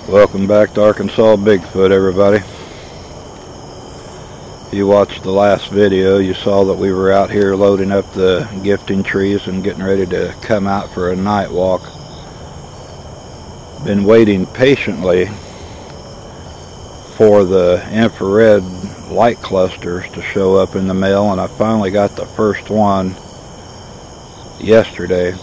Welcome back to Arkansas Bigfoot, everybody. If you watched the last video, you saw that we were out here loading up the gifting trees and getting ready to come out for a night walk. Been waiting patiently for the infrared light clusters to show up in the mail, and I finally got the first one yesterday.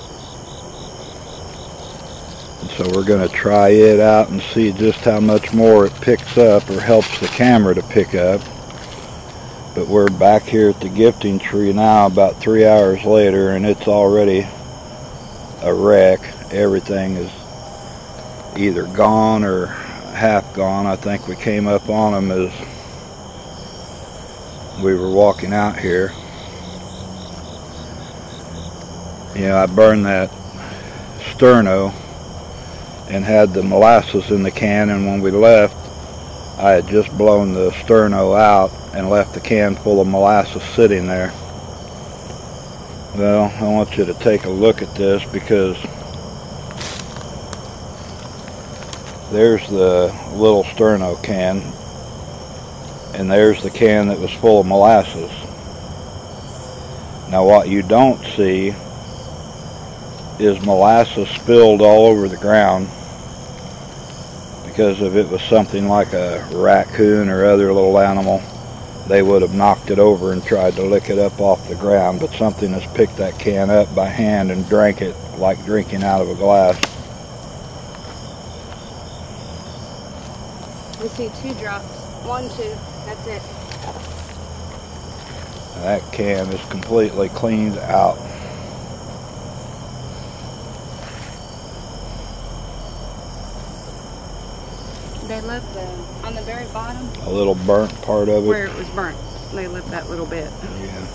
So we're going to try it out and see just how much more it picks up or helps the camera to pick up. But we're back here at the gifting tree now about 3 hours later, and it's already a wreck. Everything is either gone or half gone. I think we came up on them as we were walking out here. You know, I burned that sterno and had the molasses in the can, and when we left I had just blown the sterno out and left the can full of molasses sitting there. Well, I want you to take a look at this, because there's the little sterno can, and there's the can that was full of molasses. Now what you don't see is molasses spilled all over the ground, because if it was something like a raccoon or other little animal, they would have knocked it over and tried to lick it up off the ground. But something has picked that can up by hand and drank it like drinking out of a glass. We see 2 drops. 1, 2. That's it. That can is completely cleaned out. They left on the very bottom. A little burnt part of it. Where it was burnt. They left that little bit. Yeah.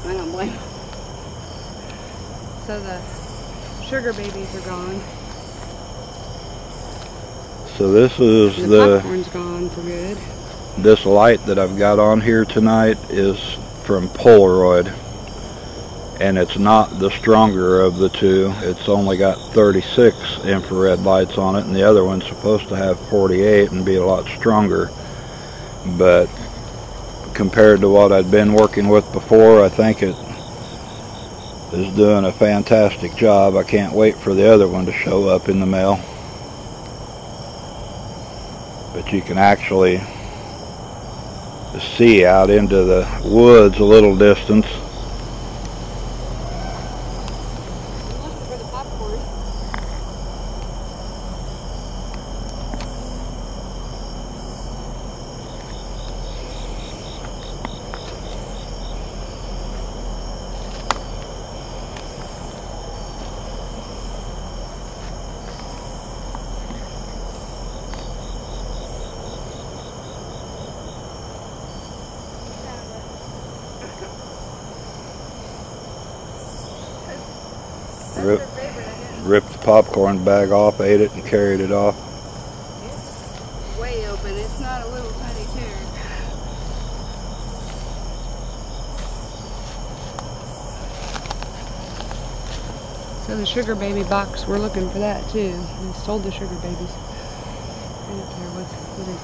I don't blame them. So the sugar babies are gone. So this is the popcorn's gone for good. This light that I've got on here tonight is from Polaroid, and it's not the stronger of the two. It's only got 36 infrared lights on it, and the other one's supposed to have 48 and be a lot stronger. But compared to what I'd been working with before, I think it is doing a fantastic job. I can't wait for the other one to show up in the mail. But you can actually see out into the woods a little distance. Ripped the popcorn bag off, ate it, and carried it off. It's way open. It's not a little tiny tear. So the sugar baby box, we're looking for that too. We sold the sugar babies. I don't care what is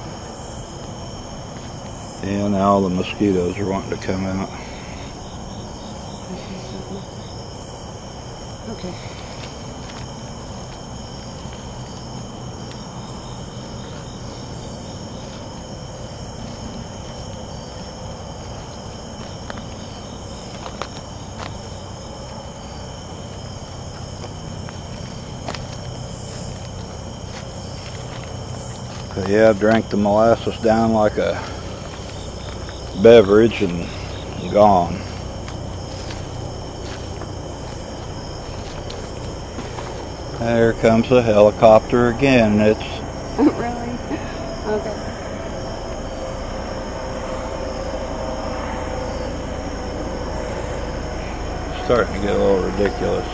that? And now the mosquitoes are wanting to come out. Okay. But yeah, I drank the molasses down like a beverage and gone. There comes a helicopter again. It's Really? Okay. starting to get a little ridiculous.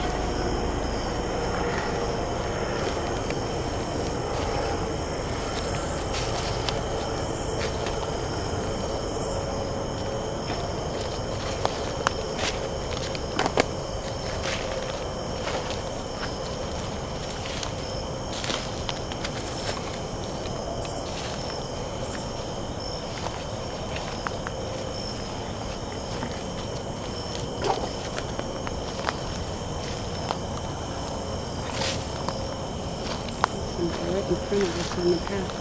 right in front of us on the path.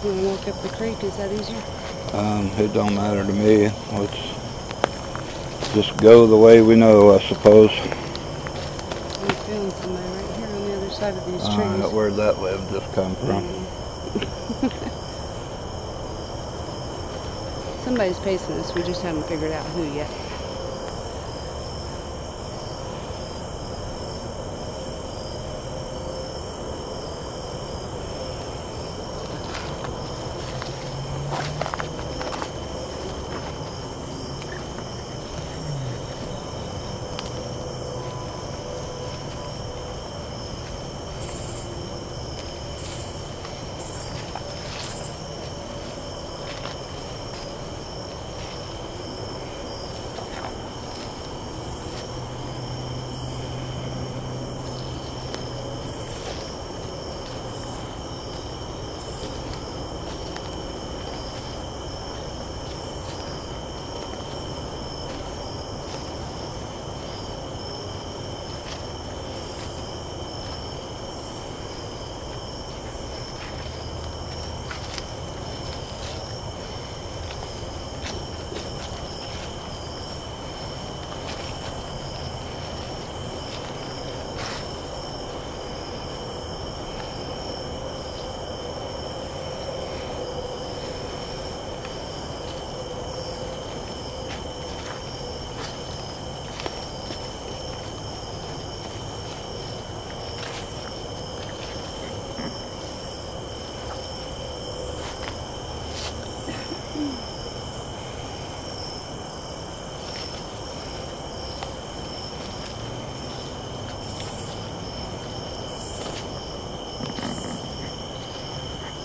You want to walk up the creek? Is that easier? It don't matter to me. Let's just go the way we know, I suppose. I'm feeling somebody right here on the other side of these trees. Where'd that web just come from? Somebody's pacing us. We just haven't figured out who yet.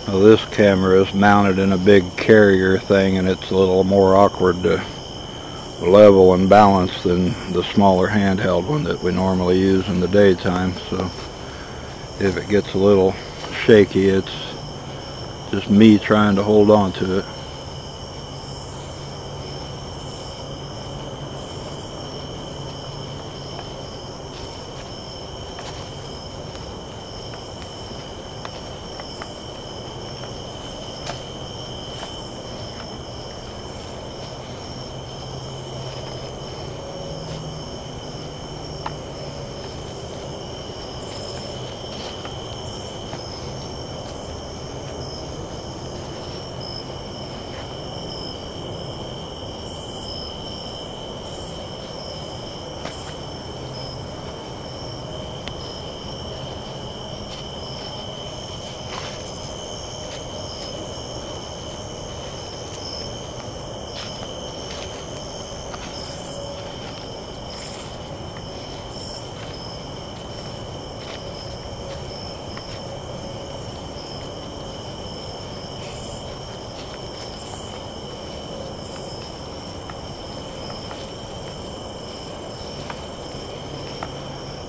Well, this camera is mounted in a big carrier thing, and it's a little more awkward to level and balance than the smaller handheld one that we normally use in the daytime. So if it gets a little shaky, it's just me trying to hold on to it.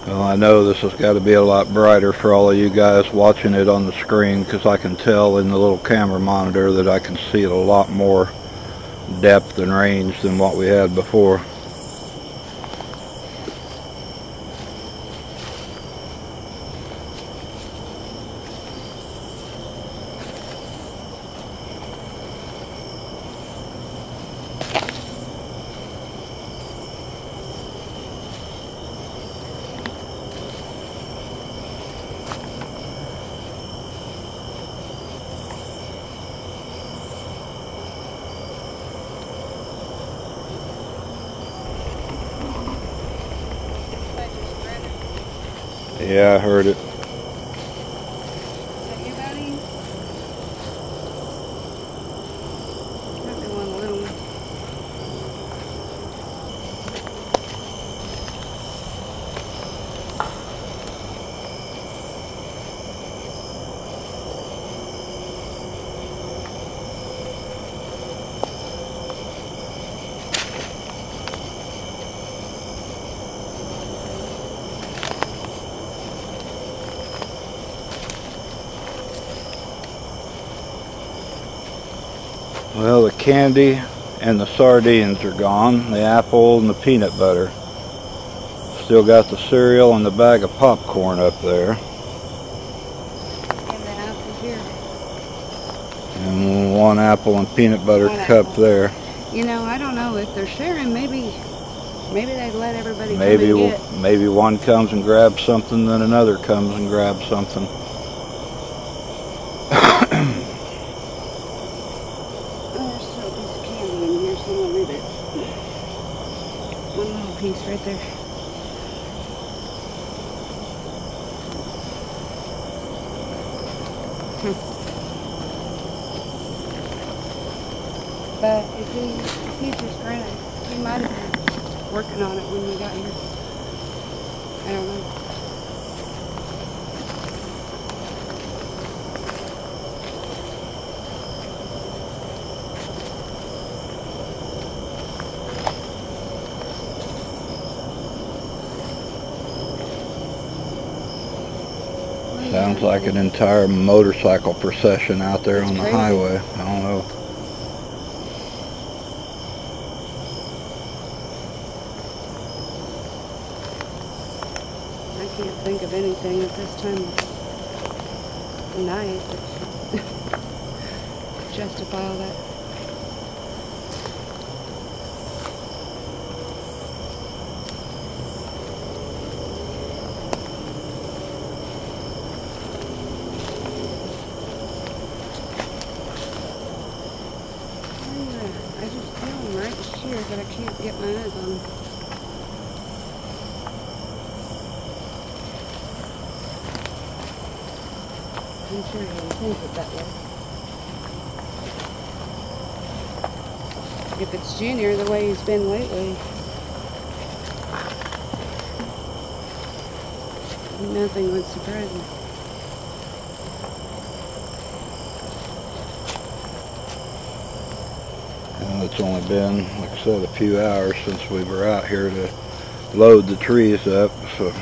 Well, I know this has got to be a lot brighter for all of you guys watching it on the screen, because I can tell in the little camera monitor that I can see a lot more depth and range than what we had before. Yeah, I heard it. Is that you, buddy? Might be one of the little ones. Well, the candy and the sardines are gone, the apple and the peanut butter. Still got the cereal and the bag of popcorn up there. And the apple here. And one apple and peanut butter One cup apple. there. You know, I don't know if they're sharing. Maybe they let everybody come and get. Maybe one comes and grabs something, then another comes and grabs something. There's still a piece of candy in here, so I'm gonna leave it. One little piece right there. But if he's just granted, he might have been working on it when we got here. I don't know. Sounds like an entire motorcycle procession out there on the highway. I don't know. I can't think of anything at this time of night that justify all that. I just feel them right here, but I can't get my eyes on them. I'm sure he intends it that way. If it's Junior the way he's been lately, nothing would surprise me. And it's only been, like I said, a few hours since we were out here to load the trees up, so.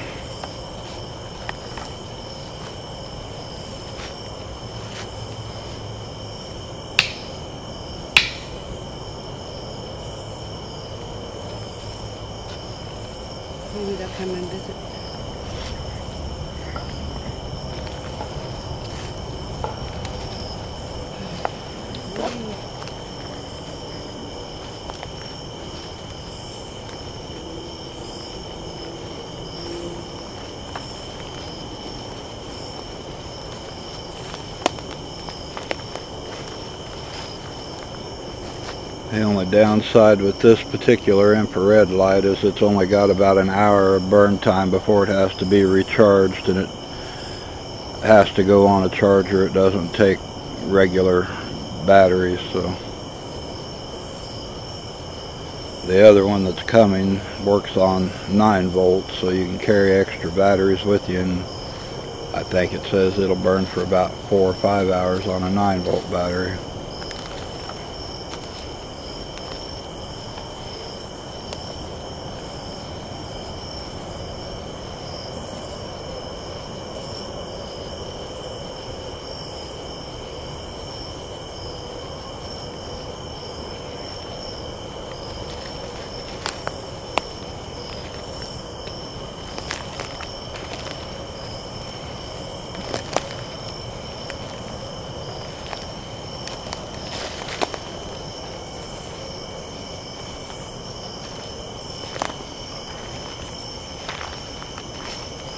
Maybe they'll come and visit. The only downside with this particular infrared light is it's only got about an hour of burn time before it has to be recharged, and it has to go on a charger. It doesn't take regular batteries, so. The other one that's coming works on 9 volts, so you can carry extra batteries with you, and I think it says it'll burn for about 4 or 5 hours on a 9-volt battery.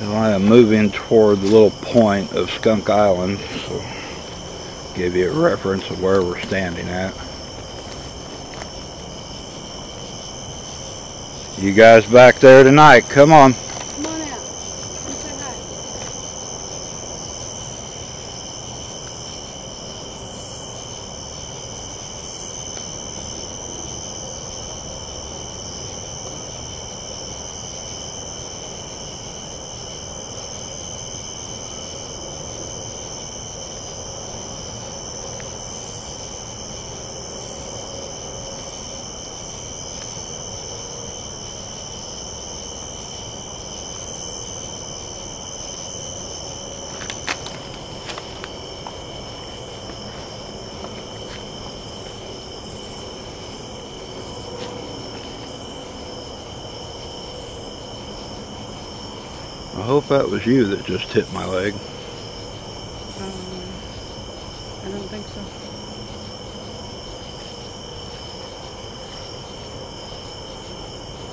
Well, I am moving toward the little point of Skunk Island, so give you a reference of where we're standing at. You guys back there tonight, come on. Come on out. Come say hi. hope that was you that just hit my leg. I don't think so.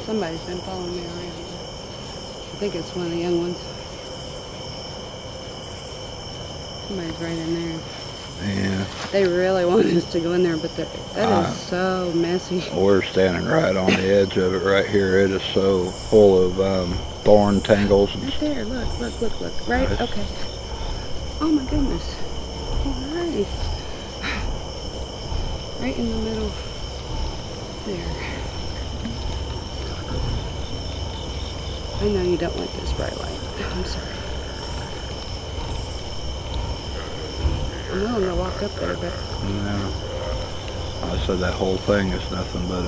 Somebody's been following me around. I think it's one of the young ones. Somebody's right in there. Yeah. They really want us to go in there, but that is so messy. We're standing right on the edge of it right here. It is so full of thorn tangles. Right there, look. Right, Nice. okay. Oh my goodness. Alright. Right in the middle. There. I know you don't like this bright light. I'm sorry. I'm willing to walk up there, but... No. I said that whole thing is nothing but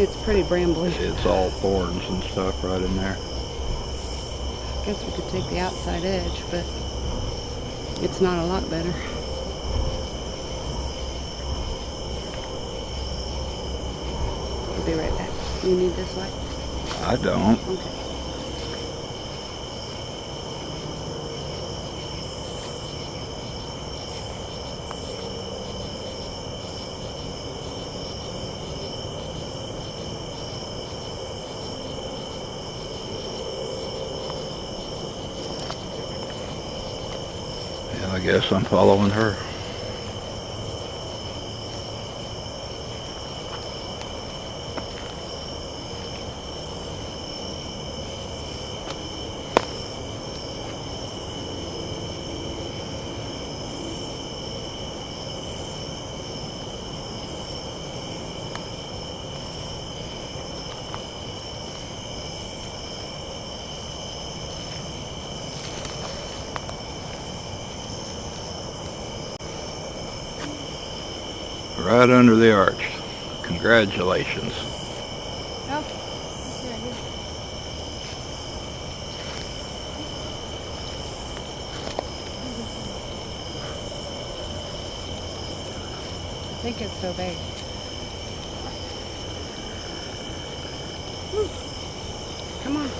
it's pretty brambly. it's all thorns and stuff right in there. I guess we could take the outside edge, but it's not a lot better. I'll be right back. You need this light? I don't. Okay. Yeah, I guess I'm following her. Right under the arch. Congratulations. Oh, I think it's so big. Come on.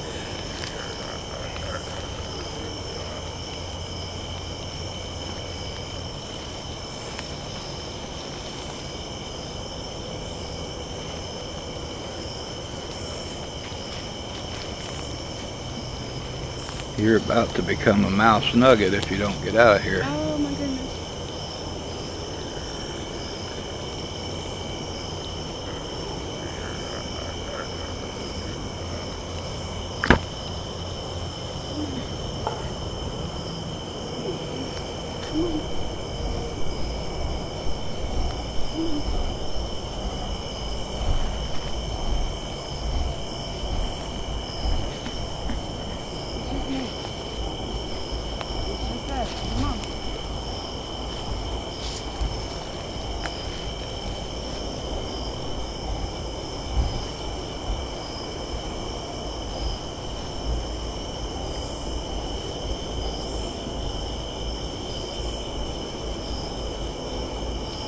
You're about to become a mouse nugget if you don't get out of here. Oh my goodness. Come on.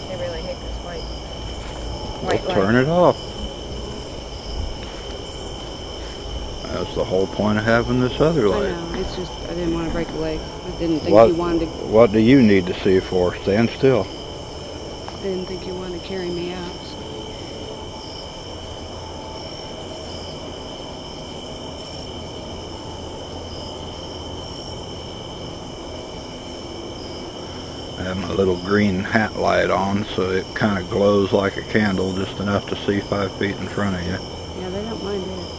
They really hate this white light. Turn it off. That's the whole point of having this other light. I know, it's just, I didn't want to break a leg. I didn't think you wanted to... What do you need to see for? Stand still. I didn't think you wanted to carry me out. So. I have my little green hat light on, so it kind of glows like a candle, just enough to see 5 feet in front of you. Yeah, they don't mind it.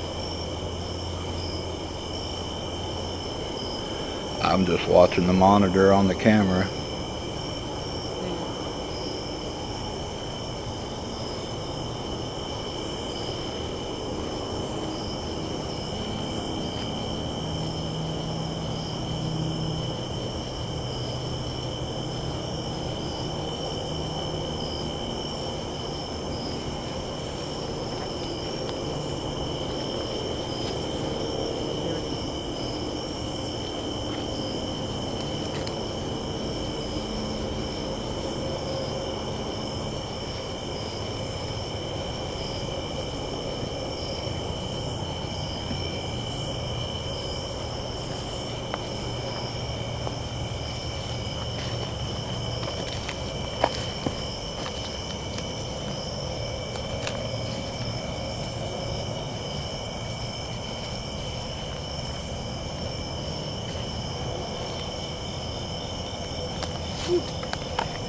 I'm just watching the monitor on the camera.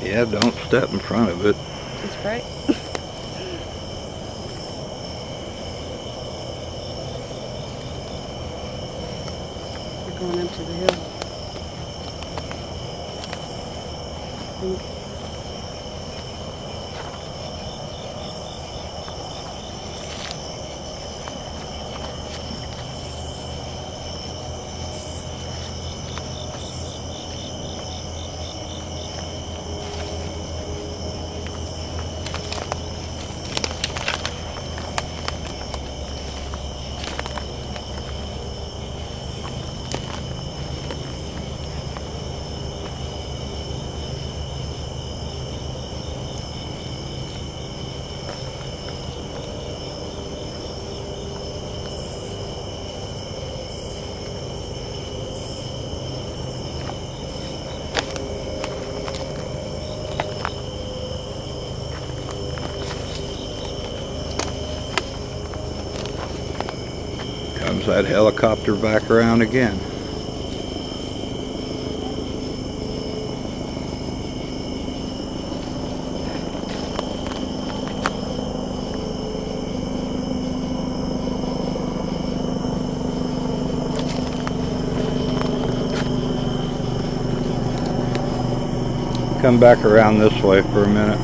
Yeah, don't step in front of it. It's bright. We're going up to the hill. Comes that helicopter back around again. Come back around this way for a minute.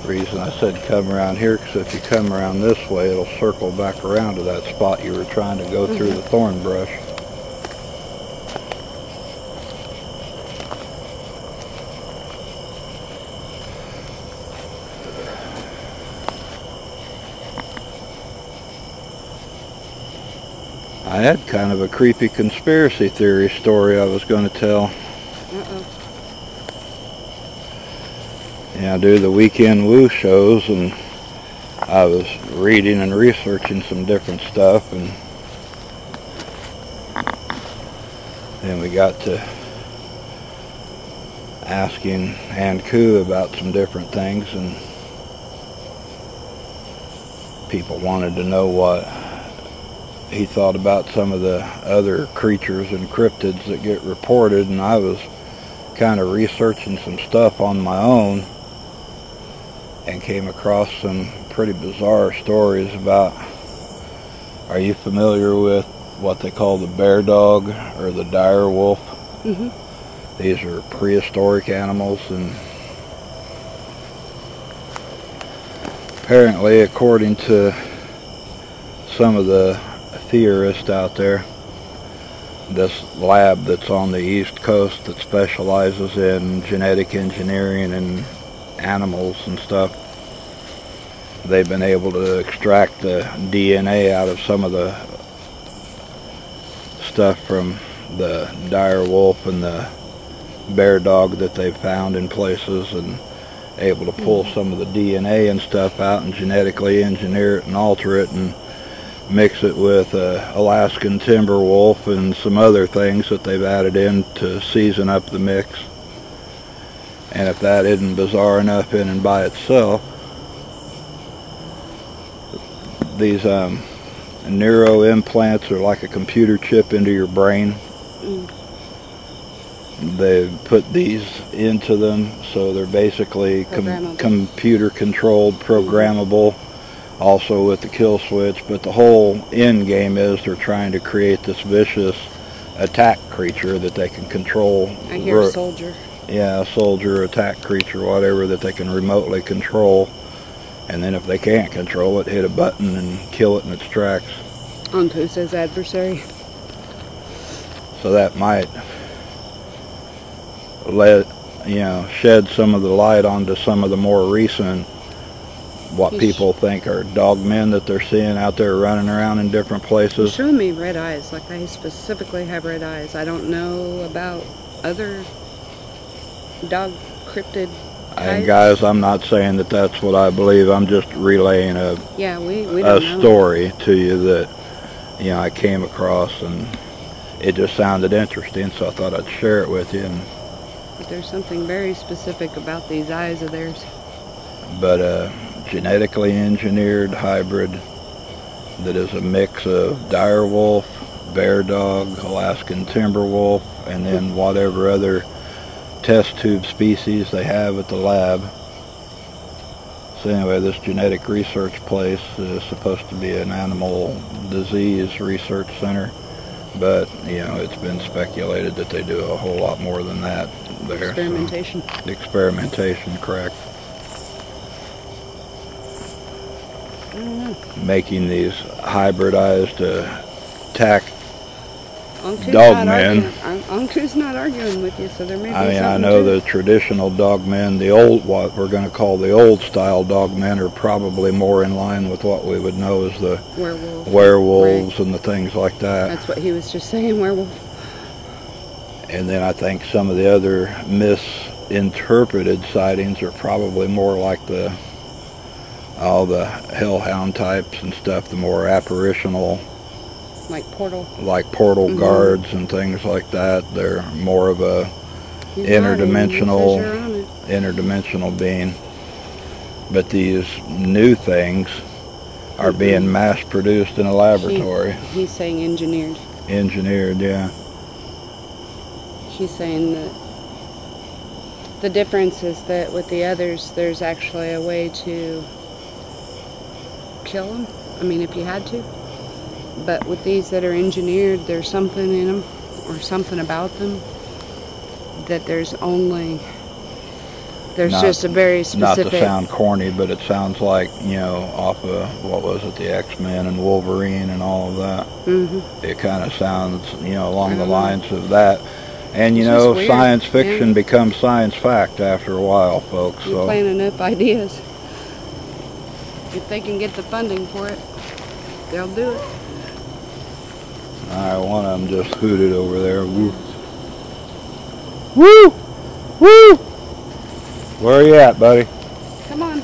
Reason I said come around here, because if you come around this way, it'll circle back around to that spot you were trying to go through the thorn brush. I had kind of a creepy conspiracy theory story I was going to tell. Yeah, I do the weekend woo shows, and I was reading and researching some different stuff, and then we got to asking Ann Koo about some different things, and people wanted to know what he thought about some of the other creatures and cryptids that get reported, and I was kind of researching some stuff on my own and came across some pretty bizarre stories about, are you familiar with what they call the bear dog or the dire wolf? Mm-hmm. These are prehistoric animals, and apparently, according to some of the theorists out there, this lab that's on the East Coast that specializes in genetic engineering and animals and stuff, they've been able to extract the DNA out of some of the stuff from the dire wolf and the bear dog that they've found in places, and able to pull some of the DNA and stuff out and genetically engineer it and alter it and mix it with Alaskan timber wolf and some other things that they've added in to season up the mix. And if that isn't bizarre enough in and by itself, these neuro implants are like a computer chip into your brain. They put these into them, so they're basically computer controlled, programmable, also with the kill switch. But the whole end game is they're trying to create this vicious attack creature that they can control. I hear a soldier. Yeah, a soldier, attack creature, whatever, that they can remotely control. And then if they can't control it, hit a button and kill it in its tracks. Onto says adversary. So that might shed some of the light onto some of the more recent, what people think are dog men that they're seeing out there running around in different places. Show me red eyes, like they specifically have red eyes. I don't know about other dog cryptid types. And guys, I'm not saying that that's what I believe. I'm just relaying a story to you that I came across, and it just sounded interesting, so I thought I'd share it with you. But there's something very specific about these eyes of theirs. But genetically engineered hybrid that is a mix of dire wolf, bear dog, Alaskan timber wolf, and then whatever other test tube species they have at the lab. So anyway, this genetic research place is supposed to be an animal disease research center, but it's been speculated that they do a whole lot more than that there. Experimentation. So, experimentation, correct. I don't know. Making these hybridized attack dogmen. Onku's not arguing with you, so there may be I know the traditional dogmen, the old, what we're going to call the old style dogmen, are probably more in line with what we would know as the werewolves, right, and the things like that. That's what he was just saying, werewolf. And then I think some of the other misinterpreted sightings are probably more like all the hellhound types and stuff, the more apparitional, like portal guards and things like that. They're more of a interdimensional being. But these new things are being mass produced in a laboratory. He's saying engineered. Engineered, yeah. He's saying that the difference is that with the others, there's actually a way to kill them. I mean, if you had to. But with these that are engineered, there's something in them, or something about them, that there's just a very specific... Not to sound corny, but it sounds like, off of, what was it, the X-Men and Wolverine and all of that. Mm-hmm. It kind of sounds, along the lines of that. And, science fiction becomes science fact after a while, folks. You're playing enough ideas. If they can get the funding for it, they'll do it. Alright, one of them just hooted over there. Woo! Woo! Woo! Where are you at, buddy? Come on.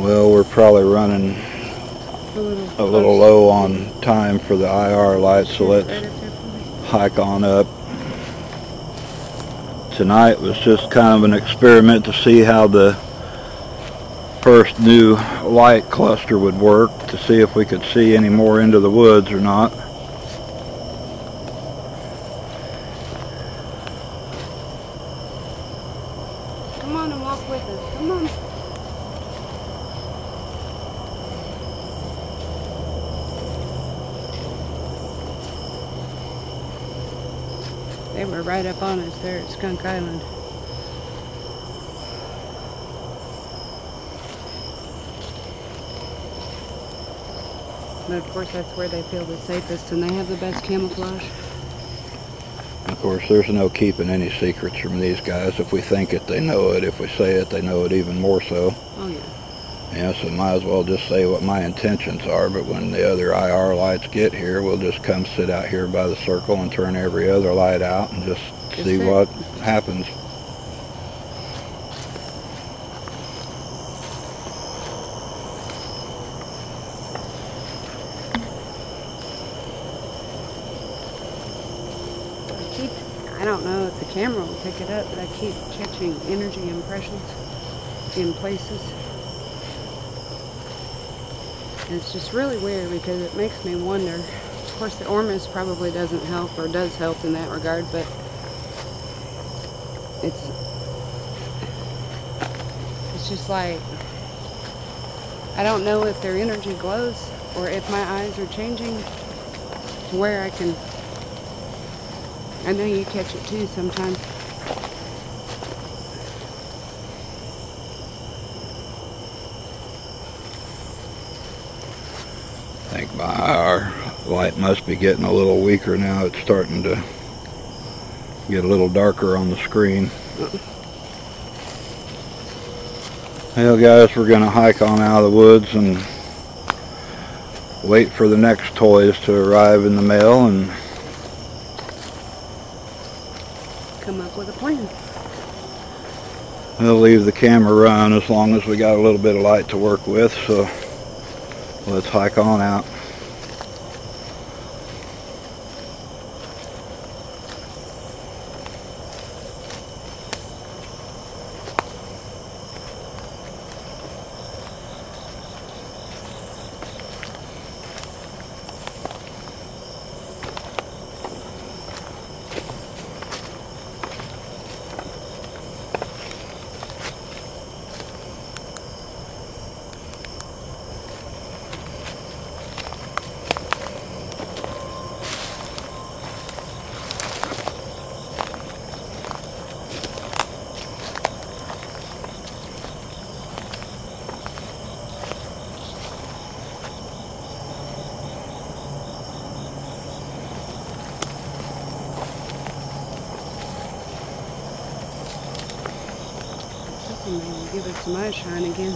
Well, we're probably running a little low on time for the IR lights, so let's hike on up. Tonight was just kind of an experiment to see how the first new light cluster would work, to see if we could see any more into the woods or not. Come on and walk with us. Come on. They were right up on us there at Skunk Island. But of course that's where they feel the safest, and they have the best camouflage. Of course, there's no keeping any secrets from these guys. If we think it, they know it. If we say it, they know it even more so. Oh yeah. Yeah, so might as well just say what my intentions are, but when the other IR lights get here, we'll just come sit out here by the circle and turn every other light out and just see what happens. I don't know if the camera will pick it up, but I keep catching energy impressions in places. And it's just really weird because it makes me wonder. Of course, the Ormus probably doesn't help, or does help in that regard, but it's just like, I don't know if their energy glows or if my eyes are changing to where I can, I know you catch it too sometimes. I think our light must be getting a little weaker now. It's starting to get a little darker on the screen. Well guys, we're gonna hike on out of the woods and wait for the next toys to arrive in the mail and come up with a plan. we'll leave the camera run as long as we got a little bit of light to work with, so let's hike on out. Maybe give it some eye shine again.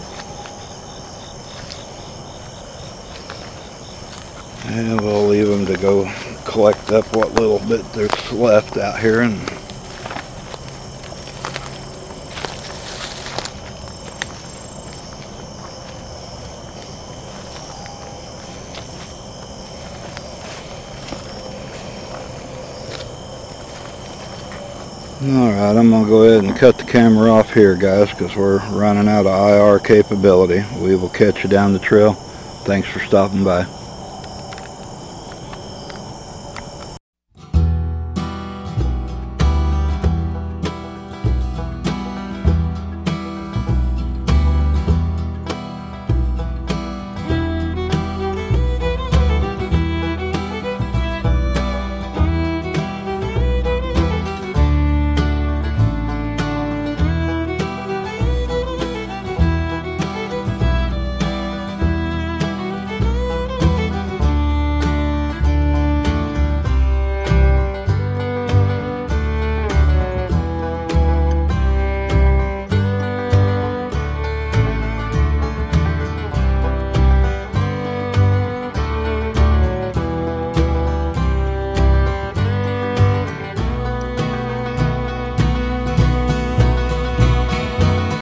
And we'll leave them to go collect up what little bit there's left out here. And alright, I'm going to go ahead and cut the camera off here, guys, because we're running out of IR capability. We will catch you down the trail. Thanks for stopping by.